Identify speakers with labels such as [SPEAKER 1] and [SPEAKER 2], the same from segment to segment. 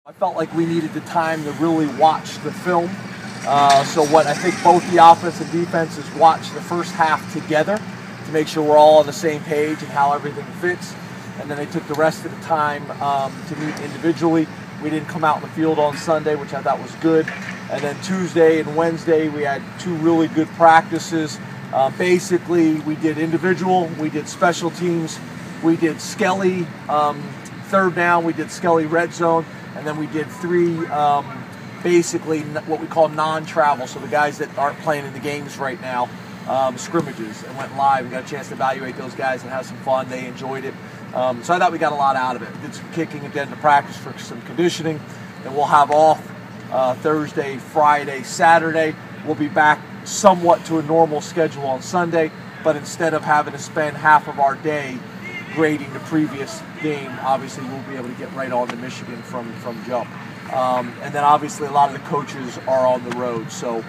[SPEAKER 1] I felt like we needed the time to really watch the film. So what I think both the offense and defense is watch the first half together to make sure we're all on the same page and how everything fits. And then they took the rest of the time to meet individually. We didn't come out in the field on Sunday, which I thought was good. And then Tuesday and Wednesday, we had two really good practices. Basically, we did individual, we did special teams, we did Skelly third down, we did Skelly red zone, and then we did three basically what we call non-travel, so the guys that aren't playing in the games right now, scrimmages, and went live and got a chance to evaluate those guys and have some fun. They enjoyed it. So I thought we got a lot out of it. Did some kicking and then to practice for some conditioning, and we'll have off Thursday, Friday, Saturday. We'll be back somewhat to a normal schedule on Sunday, but instead of having to spend half of our day grading the previous game, obviously we'll be able to get right on to Michigan from jump. And then obviously a lot of the coaches are on the road, so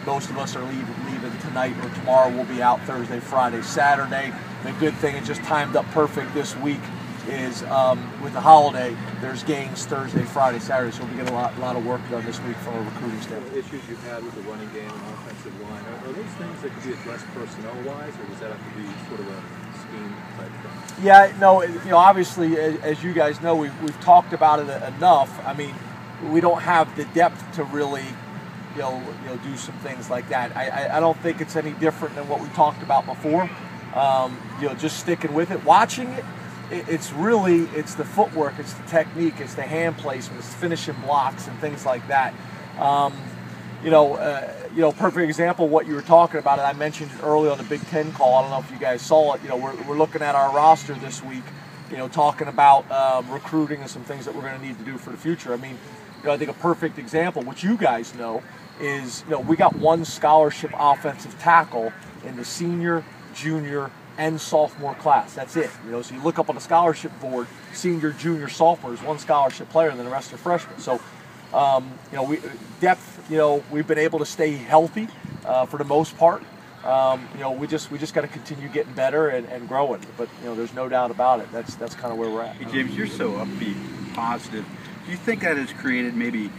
[SPEAKER 1] most of us are leaving tonight or tomorrow. We'll be out Thursday, Friday, Saturday. The good thing, it just timed up perfect this week, is with the holiday, there's games Thursday, Friday, Saturday, so we get a lot of work done this week from a recruiting standpoint.
[SPEAKER 2] The issues you've had with the running game and offensive line, are those things that could be addressed personnel-wise, or does that have to be sort of a scheme type thing?
[SPEAKER 1] Yeah, no, obviously, as you guys know, we've talked about it enough. I mean, we don't have the depth to really, do some things like that. I don't think it's any different than what we talked about before. Just sticking with it, watching it. It's the footwork, it's the technique, it's the hand placement, it's finishing blocks and things like that. Perfect example of what you were talking about, and I mentioned it early on the Big Ten call. I don't know if you guys saw it. We're looking at our roster this week, talking about recruiting and some things that we're going to need to do for the future. I mean, I think a perfect example, which you guys know, is we got one scholarship offensive tackle in the senior, junior, and sophomore class. That's it. So you look up on the scholarship board, senior, junior, sophomore is one scholarship player, and then the rest are freshmen. So, we've been able to stay healthy for the most part. We just got to continue getting better and growing. But there's no doubt about it. That's kind of where we're at.
[SPEAKER 3] Hey James, you're so upbeat, positive. Do you think that has created maybe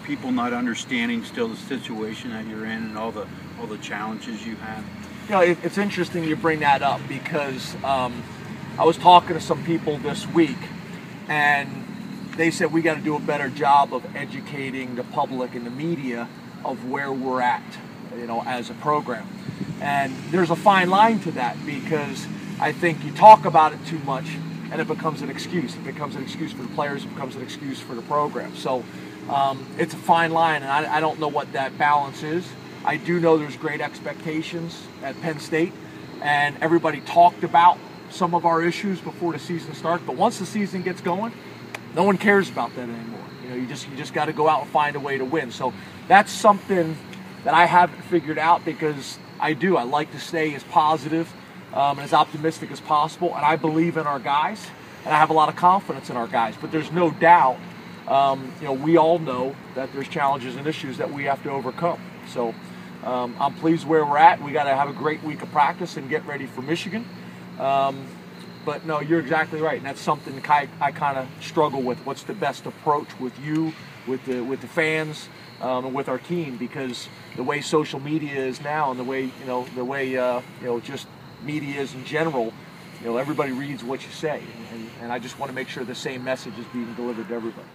[SPEAKER 3] people not understanding still the situation that you're in and all the challenges you have?
[SPEAKER 1] It's interesting you bring that up, because I was talking to some people this week, and they said we got to do a better job of educating the public and the media of where we're at, as a program. And there's a fine line to that, because I think you talk about it too much and it becomes an excuse. It becomes an excuse for the players, it becomes an excuse for the program. So it's a fine line, and I don't know what that balance is. I do know there's great expectations at Penn State, and everybody talked about some of our issues before the season starts. But once the season gets going, no one cares about that anymore. You just got to go out and find a way to win. So that's something that I haven't figured out, because I like to stay as positive and as optimistic as possible, and I believe in our guys, and I have a lot of confidence in our guys. But there's no doubt, we all know that there's challenges and issues that we have to overcome. So I'm pleased where we're at. We got to have a great week of practice and get ready for Michigan. But no, you're exactly right, and that's something I kind of struggle with. What's the best approach with you, with the fans, and with our team? Because the way social media is now, and the way just media is in general, everybody reads what you say, and I just want to make sure the same message is being delivered to everybody.